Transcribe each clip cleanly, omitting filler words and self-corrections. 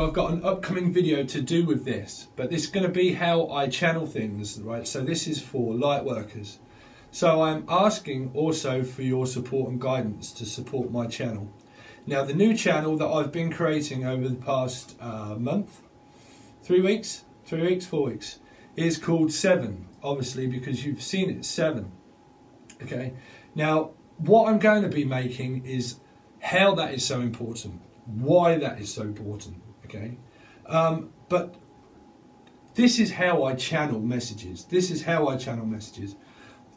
So I've got an upcoming video to do with this, but this is going to be how I channel things, right? So this is for light workers. So I'm asking also for your support and guidance to support my channel. Now the new channel that I've been creating over the past month, 4 weeks, is called 7, obviously because you've seen it, 7. Okay, now what I'm going to be making is how that is so important, why that is so important, okay? But this is how I channel messages.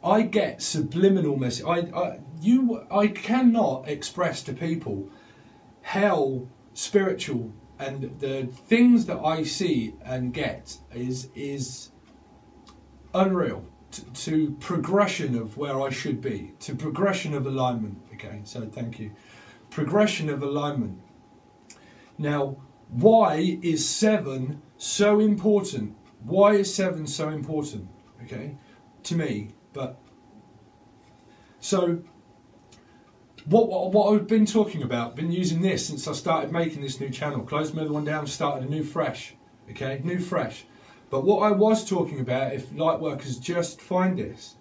I get subliminal messages. I cannot express to people how spiritual and the things that I see and get is unreal to progression of where I should be, to progression of alignment. Okay, so thank you. Progression of alignment. Now, why is 7 so important? Why is 7 so important? Okay, to me. But so what I've been talking about, been using this since I started making this new channel. Closed my other one down, started a new fresh. Okay, new fresh. But what I was talking about, if light workers just find this,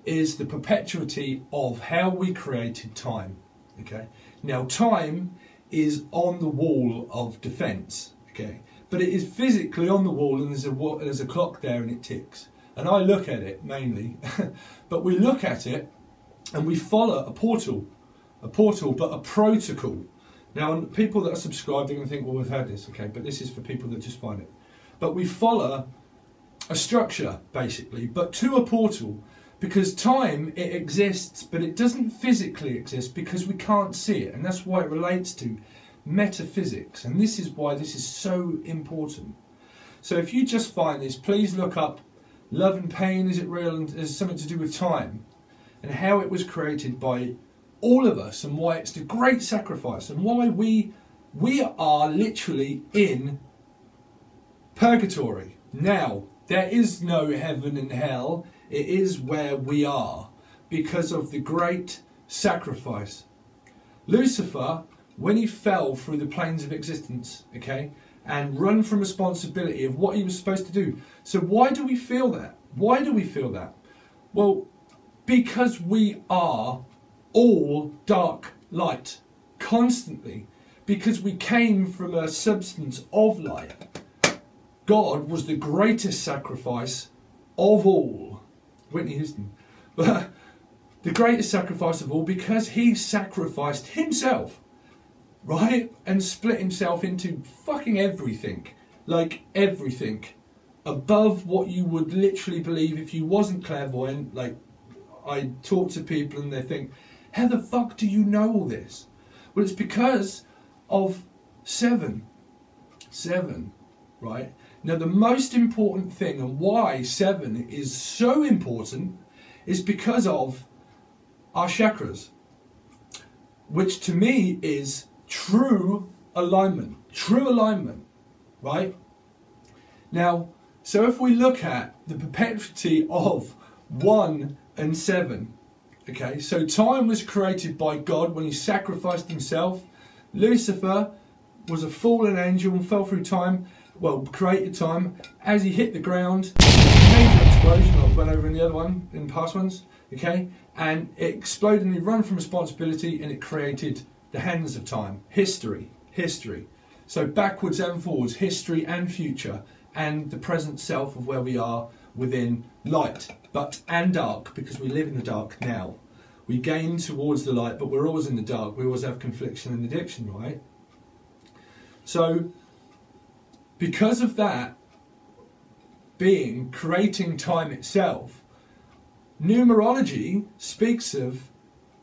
is the perpetuity of how we created time. Okay, now time is on the wall of defence. Okay, but it is physically on the wall, and there's a clock there and it ticks. And I look at it mainly, but we look at it and we follow a portal, but a protocol. Now, people that are subscribed are going to think, well, we've heard this, okay, but this is for people that just find it. But we follow a structure, basically, but to a portal, because time, it exists, but it doesn't physically exist because we can't see it. And that's why it relates to metaphysics. And this is why this is so important. So if you just find this, please look up Love and Pain, Is It Real? And there's something to do with time and how it was created by all of us and why it's the great sacrifice and why we are literally in purgatory. Now, there is no heaven and hell. It is where we are because of the great sacrifice. Lucifer, when he fell through the planes of existence, okay, and run from responsibility of what he was supposed to do. So why do we feel that? Why do we feel that? Well, because we are all dark light, constantly. Because we came from a substance of light. God was the greatest sacrifice of all. Whitney Houston. The greatest sacrifice of all because he sacrificed himself. Right? And split himself into fucking everything. Like everything. Above what you would literally believe if you wasn't clairvoyant. Like, I talk to people and they think, how the fuck do you know all this? Well, it's because of 7. 7, right? Now, the most important thing and why 7 is so important is because of our chakras. Which to me is true alignment, right? Now, so if we look at the perpetuity of 1 and 7, okay, so time was created by God when he sacrificed himself. Lucifer was a fallen angel and fell through time, well, created time. As he hit the ground, major explosion, I went over in the other one, in past ones, okay, and it exploded and he ran from responsibility and it created the hands of time, history. So backwards and forwards, history and future, and the present self of where we are within light, and dark, because we live in the dark now. We gain towards the light, but we're always in the dark. We always have confliction and addiction, right? So, because of that being creating time itself, numerology speaks of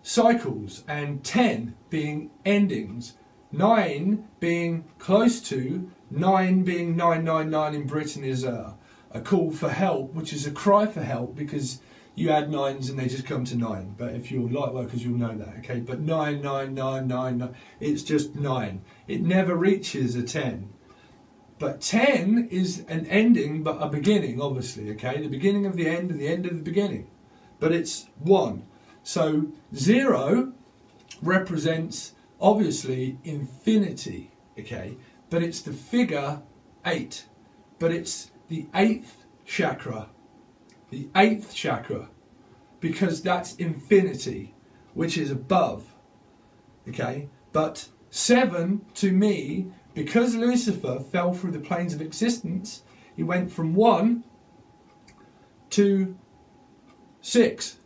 cycles, and 10 being endings, 9 being close to, 9 being 999 in Britain is a call for help, which is a cry for help because you add 9s and they just come to 9. But if you're light workers, you'll know that, okay? But 9, 9, 9, 9, 9, it's just 9. It never reaches a 10. But 10 is an ending, but a beginning, obviously, okay? The beginning of the end and the end of the beginning. But it's 1. So 0 represents, obviously, infinity, okay? but it's the figure 8. But it's the 8th chakra. The 8th chakra. Because that's infinity, which is above. Okay? But 7, to me, because Lucifer fell through the planes of existence, he went from 1 to 6.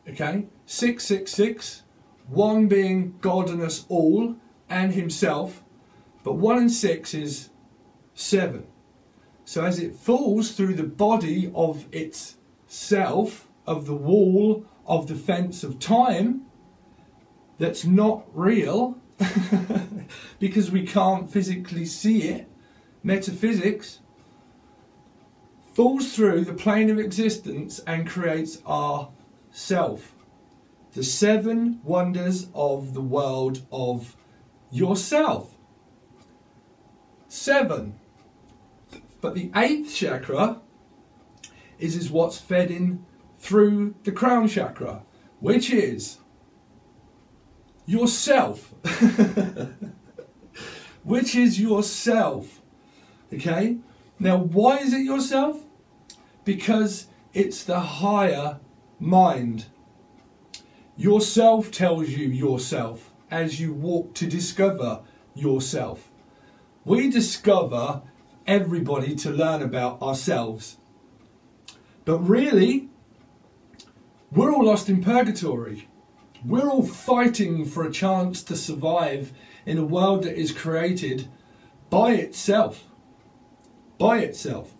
Okay? 666. 1 being God and us all, and himself. But 1 and 6 is 7. So as it falls through the body of itself, of the wall of the fence of time, that's not real, because we can't physically see it, metaphysics, falls through the plane of existence and creates our self. The 7 wonders of the world of yourself. 7. But the 8th chakra is what's fed in through the crown chakra, which is yourself. Which is yourself. Okay? Now, why is it yourself? Because it's the higher mind. Yourself tells you yourself as you walk to discover yourself. We discover everybody to learn about ourselves. But really, we're all lost in purgatory. We're all fighting for a chance to survive in a world that is created by itself. By itself.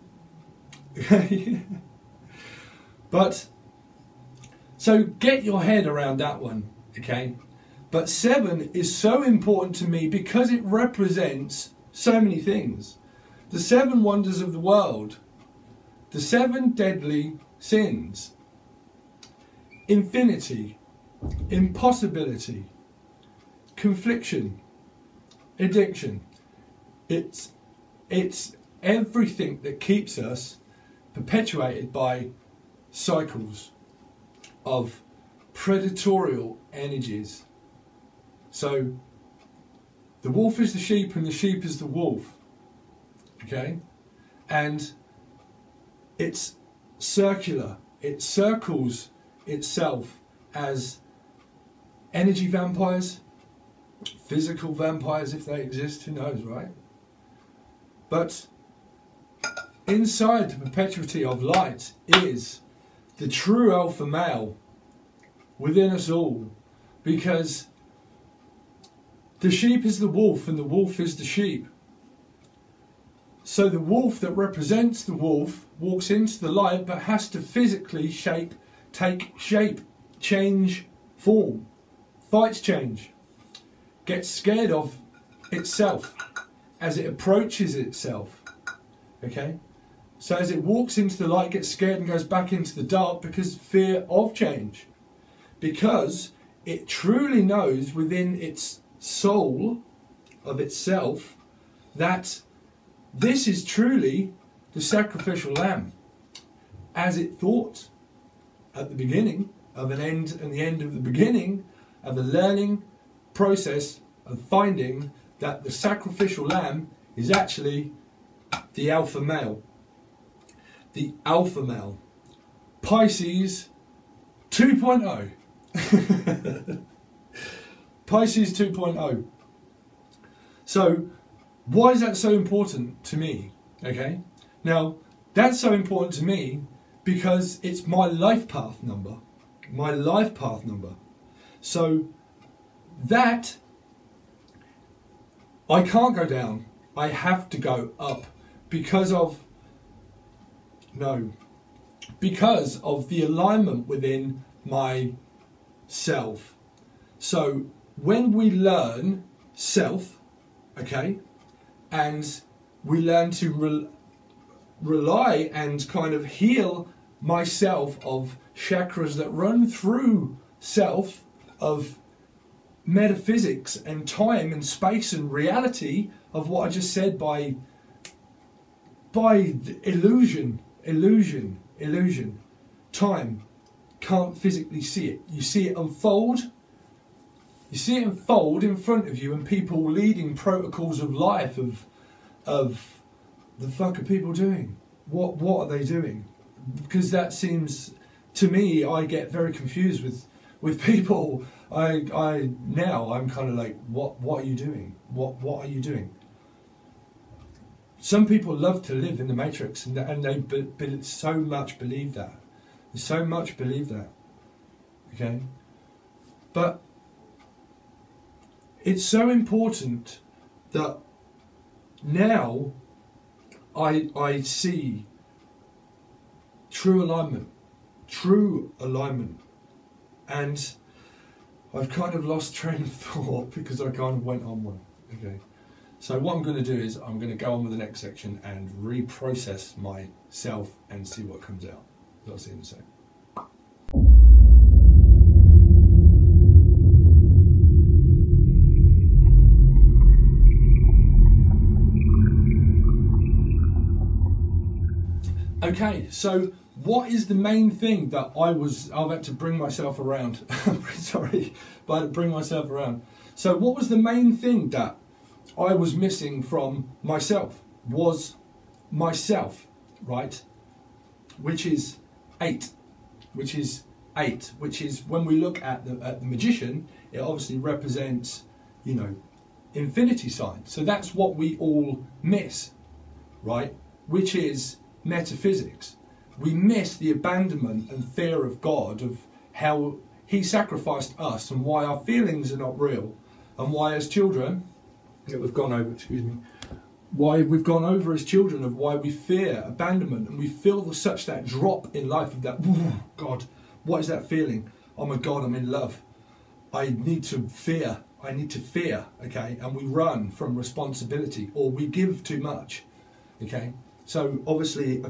But, so get your head around that one, okay? But 7 is so important to me because it represents so many things. The 7 wonders of the world. The 7 deadly sins. Infinity. Impossibility. Confliction. Addiction. It's everything that keeps us perpetuated by cycles of predatorial energies. So the wolf is the sheep and the sheep is the wolf. Okay? And it's circular. It circles itself as energy vampires, physical vampires if they exist, who knows, right? But inside the perpetuity of light is the true alpha male within us all, because the sheep is the wolf and the wolf is the sheep. So the wolf that represents the wolf walks into the light but has to physically take shape, change form, fights change, gets scared of itself as it approaches itself. Okay? So as it walks into the light, gets scared and goes back into the dark because fear of change. Because it truly knows within its soul of itself that this is truly the sacrificial lamb, as it thought at the beginning of an end and the end of the beginning of the learning process of finding that the sacrificial lamb is actually the alpha male. The alpha male. Pisces 2.0. Pisces 2.0. So, why is that so important to me? Okay? Now, that's so important to me because it's my life path number. My life path number. So, that, I can't go down. I have to go up because of the alignment within myself. So, when we learn self, okay, and we learn to rely and kind of heal myself of chakras that run through self, of metaphysics and time and space and reality of what I just said by illusion. Time. Can't physically see it. You see it unfold You see it unfold in front of you, and people leading protocols of life of the fuck are people doing? What are they doing? Because that seems to me, I get very confused with people. I'm kind of like, what are you doing? What are you doing? Some people love to live in the matrix, and they so much believe that. They so much believe that. Okay, but it's so important that now I see true alignment, and I've kind of lost train of thought because I kind of went on one. Okay, so what I'm going to do is I'm going to go on with the next section and reprocess myself and see what comes out. I'll see you in a second. Okay, so what is the main thing that I've had to bring myself around? Sorry, but I had to bring myself around. So what was the main thing that I was missing from myself? Was myself, right? Which is 8. Which is when we look at the magician, it obviously represents, you know, infinity sign. So that's what we all miss, right? Which is metaphysics. We miss the abandonment and fear of God, of how he sacrificed us and why our feelings are not real, and why as children, we've gone over, excuse me, why we've gone over as children, of why we fear abandonment, and we feel such that drop in life of that, oh God, what is that feeling? Oh my God, I'm in love. I need to fear, okay? And we run from responsibility, or we give too much, okay? So obviously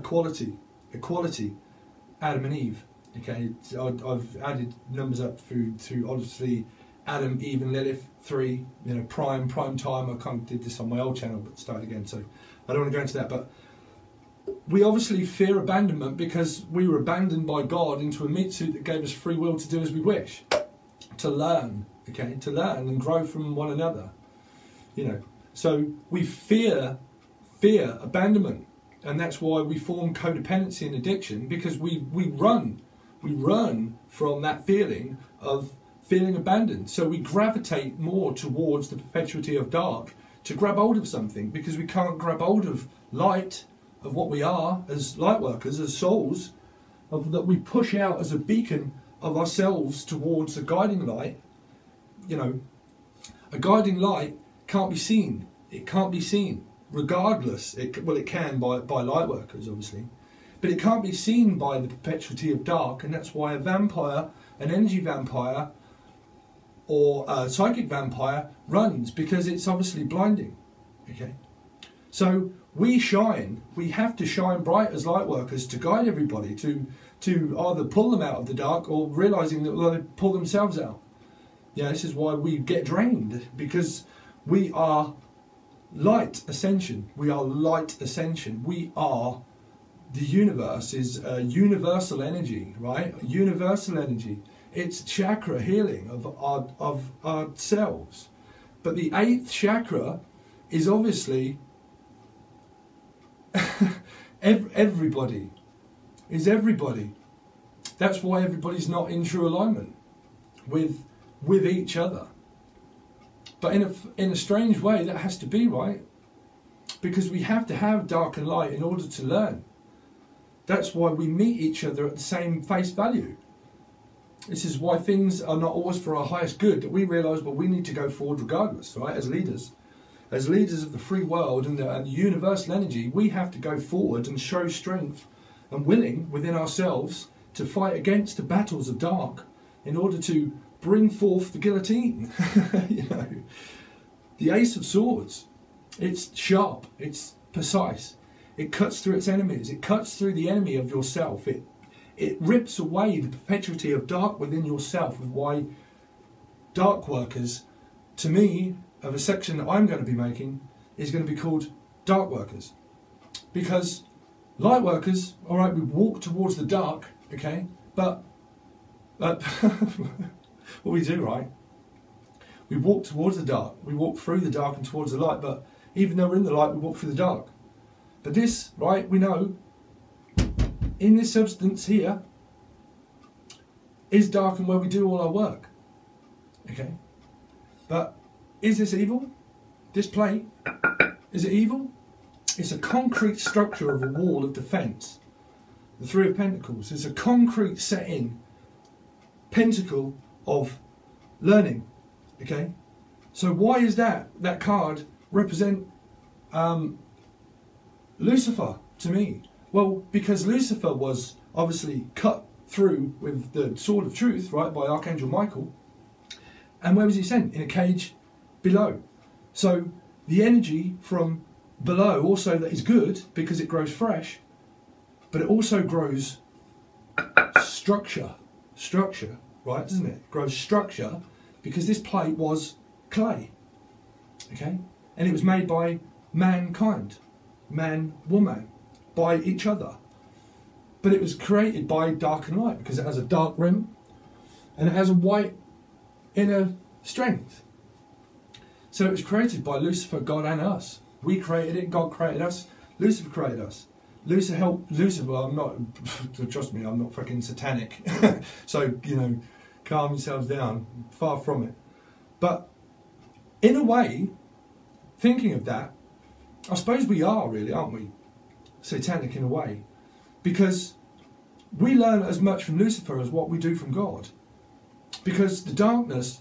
equality, Adam and Eve, okay? So I've added numbers up through obviously Adam, Eve and Lilith, 3, you know, prime time. I kind of did this on my old channel, but started again, so I don't want to go into that. But we obviously fear abandonment because we were abandoned by God into a meat suit that gave us free will to do as we wish, to learn, okay, to learn and grow from one another, you know. So we fear abandonment. And that's why we form codependency and addiction, because we run from that feeling of feeling abandoned. So we gravitate more towards the perpetuity of dark to grab hold of something, because we can't grab hold of light, of what we are as light workers, as souls, of that we push out as a beacon of ourselves towards a guiding light. You know, a guiding light can't be seen. It can't be seen. Regardless, it can by light workers, obviously, but it can't be seen by the perpetuity of dark, and that's why a vampire, an energy vampire, or a psychic vampire runs, because it's obviously blinding. Okay, so we have to shine bright as light workers to guide everybody to either pull them out of the dark, or realizing that they pull themselves out. Yeah, this is why we get drained, because we are light ascension. We are light ascension. We are, the universe is a universal energy, right? Universal energy. It's chakra healing of ourselves. But the 8th chakra is obviously everybody. Is everybody. That's why everybody's not in true alignment with each other. But in a strange way, that has to be, right? Because we have to have dark and light in order to learn. That's why we meet each other at the same face value. This is why things are not always for our highest good, that we realise, well, we need to go forward regardless, right? As leaders of the free world and the universal energy, we have to go forward and show strength and willing within ourselves to fight against the battles of dark in order to bring forth the guillotine. You know, the Ace of Swords, it's sharp, it's precise, it cuts through its enemies, it cuts through the enemy of yourself, it rips away the perpetuity of dark within yourself. Of why dark workers, to me, of a section that I'm going to be making, is going to be called dark workers, because light workers, all right, we walk towards the dark, okay, but what we do, right? We walk towards the dark. We walk through the dark and towards the light. But even though we're in the light, we walk through the dark. But this, right, we know, in this substance here, is dark and where we do all our work. Okay? But is this evil? This plate, is it evil? It's a concrete structure of a wall of defence. The Three of Pentacles is a concrete set-in pentacle of learning. Okay? So why is that card represent Lucifer to me? Well, because Lucifer was obviously cut through with the sword of truth, right, by Archangel Michael. And where was he sent? In a cage below. So the energy from below also that is good because it grows fresh, but it also grows structure, right, doesn't it? It grows structure because this plate was clay, okay? And it was made by mankind, man, woman, by each other. But it was created by dark and light because it has a dark rim and it has a white inner strength. So it was created by Lucifer, God and us. We created it, God created us, Lucifer created us. Lucifer helped Lucifer. I'm not, trust me, I'm not fucking satanic. So, you know, calm yourselves down, far from it. But in a way, thinking of that, I suppose we are really, aren't we? Satanic in a way. Because we learn as much from Lucifer as what we do from God. Because the darkness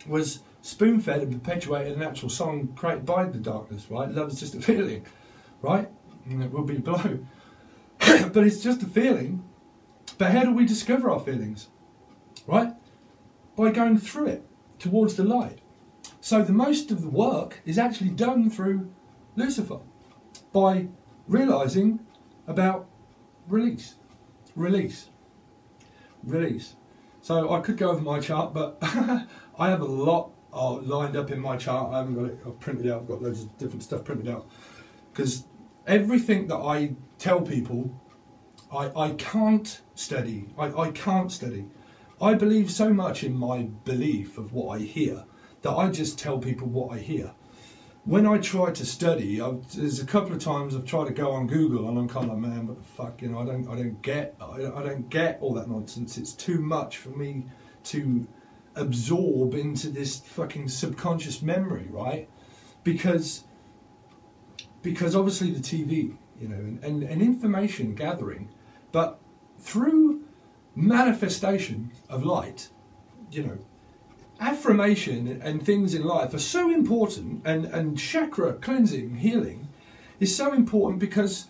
was spoon-fed and perpetuated an actual song created by the darkness, right? Love is just a feeling, right? And it will be below. But it's just a feeling. But how do we discover our feelings? Right? By going through it towards the light. So the most of the work is actually done through Lucifer. By realising about release. Release. Release. So I could go over my chart, but I have a lot lined up in my chart. I haven't got it I've printed out. I've got loads of different stuff printed out. Because everything that I tell people, I can't study. I can't study. I believe so much in my belief of what I hear that I just tell people what I hear. When I try to study, there's a couple of times I've tried to go on Google and I'm kind of like, man, what the fuck, you know, I don't get all that nonsense. It's too much for me to absorb into this fucking subconscious memory, right? Because obviously the TV, you know, and information gathering, but through manifestation of light, you know, affirmation and things in life are so important, and chakra cleansing, healing is so important because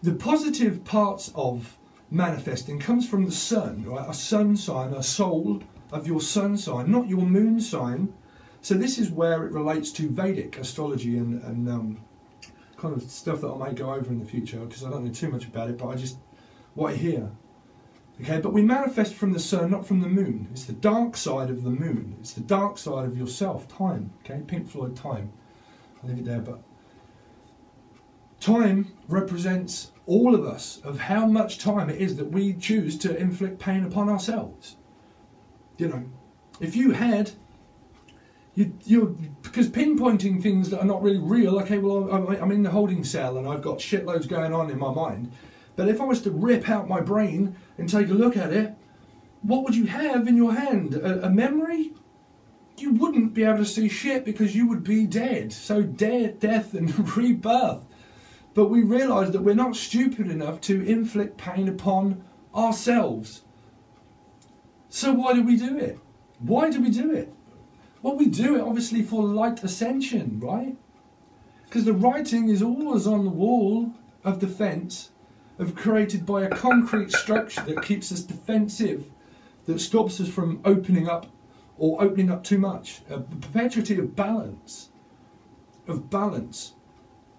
the positive parts of manifesting comes from the sun, right? A sun sign, a soul of your sun sign, not your moon sign. So this is where it relates to Vedic astrology and kind of stuff that I may go over in the future because I don't know too much about it, but I just what I hear. Okay, but we manifest from the sun, not from the moon. It's the dark side of the moon. It's the dark side of yourself, time. Okay, Pink Floyd, time. I'll leave it there, but time represents all of us, of how much time it is that we choose to inflict pain upon ourselves. You know, if you had, you're because pinpointing things that are not really real, okay, well, I'm in the holding cell and I've got shitloads going on in my mind. But if I was to rip out my brain and take a look at it, what would you have in your hand? A memory? You wouldn't be able to see shit because you would be dead. So death and rebirth. But we realise that we're not stupid enough to inflict pain upon ourselves. So why do we do it? Why do we do it? Well, we do it obviously for light ascension, right? Because the writing is always on the wall of defence, created by a concrete structure that keeps us defensive, that stops us from opening up or opening up too much. A perpetuity of balance.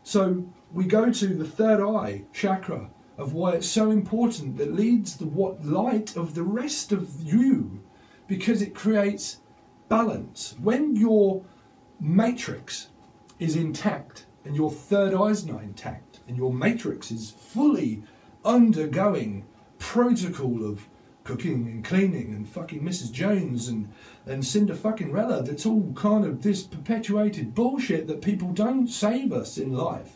So we go to the third eye chakra of why it's so important that leads the light of the rest of you, because it creates balance. When your matrix is intact and your third eye is not intact and your matrix is fully undergoing protocol of cooking and cleaning and fucking Mrs. Jones and Cinder fucking Rella. That's all kind of this perpetuated bullshit that people don't save us in life.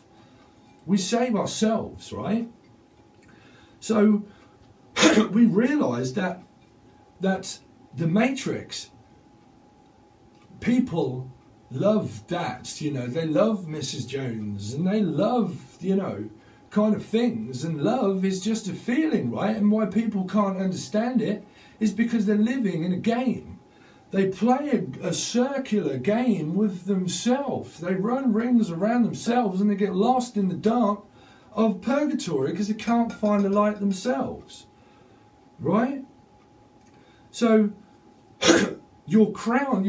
We save ourselves, right? So we realise that the Matrix, people love that, you know, they love Mrs. Jones and they love, you know, kind of things, and love is just a feeling, right? And why people can't understand it is because they're living in a game. They play a circular game with themselves. They run rings around themselves and they get lost in the dark of purgatory because they can't find the light themselves, right? So your crown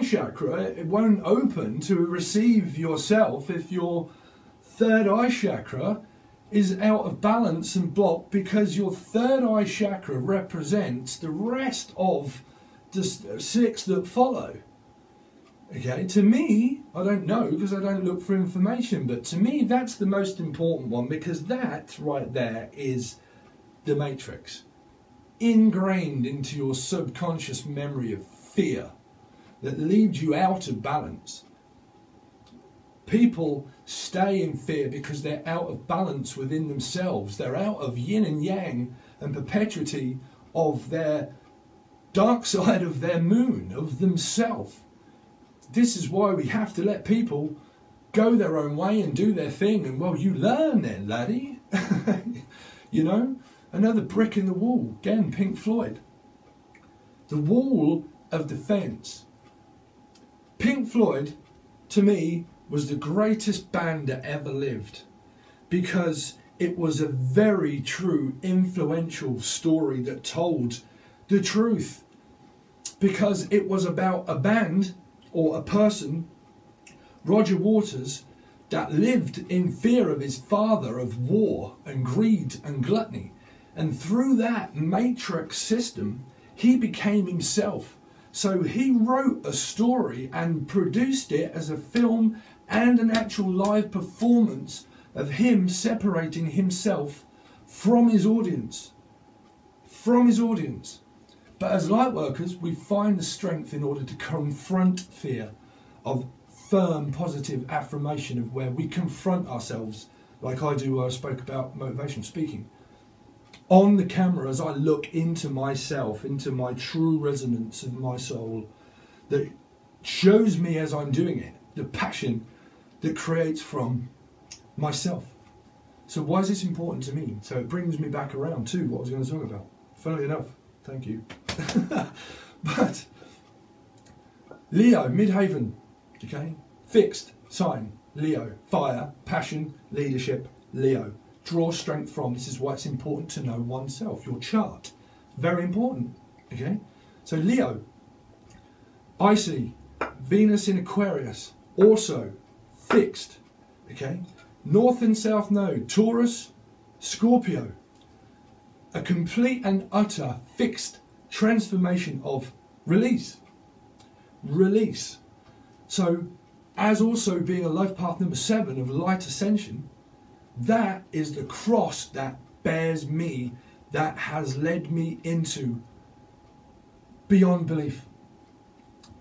chakra, it won't open to receive yourself if your third eye chakra is out of balance and blocked, because your third eye chakra represents the rest of the 6 that follow. Okay, to me, I don't know because I don't look for information, but to me that's the most important one, because that right there is the Matrix, ingrained into your subconscious memory of fear that leaves you out of balance. People stay in fear because they're out of balance within themselves. They're out of yin and yang and perpetuity of their dark side of their moon, of themselves. This is why we have to let people go their own way and do their thing. And well, you learn then, laddie. You know, another brick in the wall. Again, Pink Floyd. The wall of defense. Pink Floyd, to me, was the greatest band that ever lived, because it was a very true, influential story that told the truth, because it was about a band or a person, Roger Waters, that lived in fear of his father, of war and greed and gluttony, and through that matrix system he became himself. So he wrote a story and produced it as a film and an actual live performance of him separating himself from his audience. From his audience. But as light workers, we find the strength in order to confront fear, of firm, positive affirmation, of where we confront ourselves, like I do where I spoke about motivational speaking. On the camera, as I look into myself, into my true resonance of my soul, that shows me as I'm doing it, the passion that creates from myself. So why is this important to me? So it brings me back around to what I was going to talk about. Funnily enough, thank you. But Leo, Midheaven, okay? Fixed sign, Leo. Fire, passion, leadership, Leo. Draw strength from. This is why it's important to know oneself, your chart. Very important, okay? So Leo, I see Venus in Aquarius, also fixed, okay? North and South node, Taurus, Scorpio. A complete and utter fixed transformation of release. Release. So, as also being a life path number 7 of light ascension, that is the cross that bears me, that has led me into beyond belief.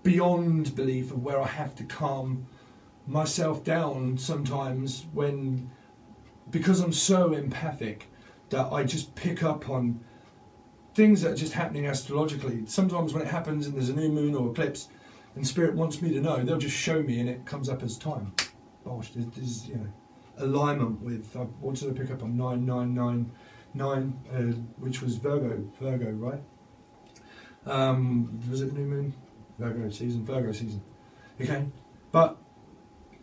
Beyond belief, of where I have to calm myself down sometimes when, because I'm so empathic, that I just pick up on things that are just happening astrologically. Sometimes when it happens and there's a new moon or eclipse and Spirit wants me to know, they'll just show me and it comes up as time. Gosh, this is, you know, alignment with, I wanted to pick up on 9999, which was Virgo, right? Was it the new moon? Virgo season. Okay, but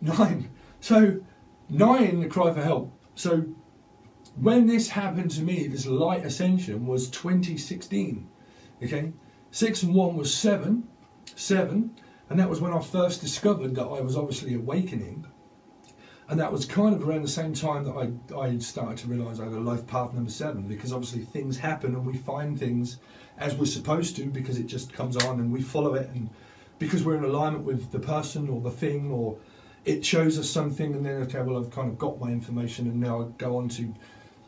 9. So 9, the cry for help. So when this happened to me, this light ascension was 2016. Okay, 6 and 1 was 7, and that was when I first discovered that I was obviously awakening. And that was kind of around the same time that I started to realise I had a life path number 7, because obviously things happen and we find things as we're supposed to, because it just comes on and we follow it, and because we're in alignment with the person or the thing, or it shows us something, and then, okay, well, I've kind of got my information and now I go on to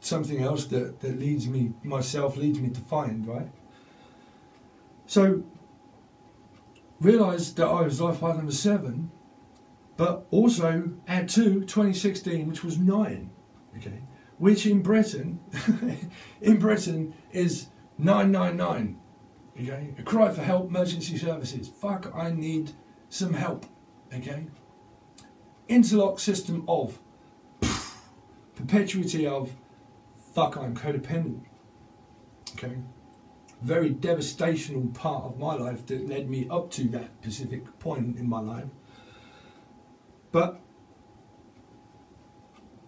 something else that leads me to find, right? So, realised that I was life path number 7, but also add to 2016, which was 9, okay? Which in Britain, is 999, okay? A cry for help, emergency services. Fuck, I need some help, okay? Interlock system of, perpetuity of, fuck, I'm codependent, okay? Very devastational part of my life that led me up to that specific point in my life. But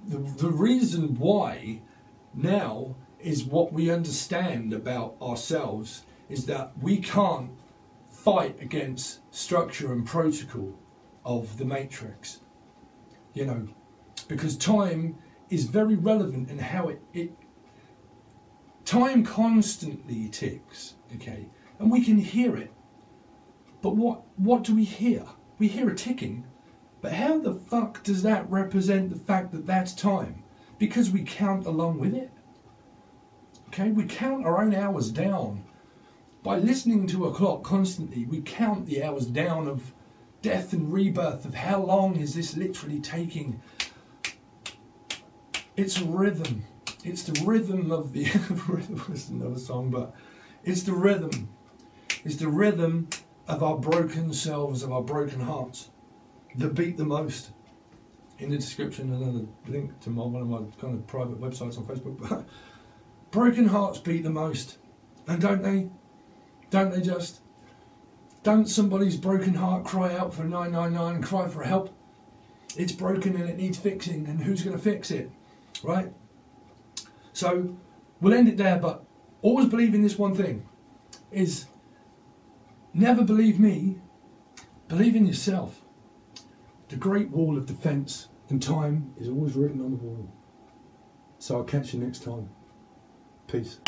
the reason why now is what we understand about ourselves is that we can't fight against structure and protocol of the matrix, you know, because time is very relevant in how time constantly ticks, okay, and we can hear it, but what do we hear? We hear a ticking, but how the fuck does that represent the fact that that's time? Because we count along with it, okay, we count our own hours down. By listening to a clock constantly, we count the hours down of death and rebirth, of how long is this literally taking. It's a rhythm. It's the rhythm of the rhythm was another song, but it's the rhythm. It's the rhythm of our broken selves, of our broken hearts, that beat the most. In the description, another link to one of my kind of private websites on Facebook. Broken hearts beat the most, and don't they? Don't they just? Don't somebody's broken heart cry out for 999 and cry for help? It's broken and it needs fixing, and who's going to fix it, right? So we'll end it there, but always believe in this one thing, is never believe me, believe in yourself. The great wall of defence and time is always written on the wall. So I'll catch you next time. Peace.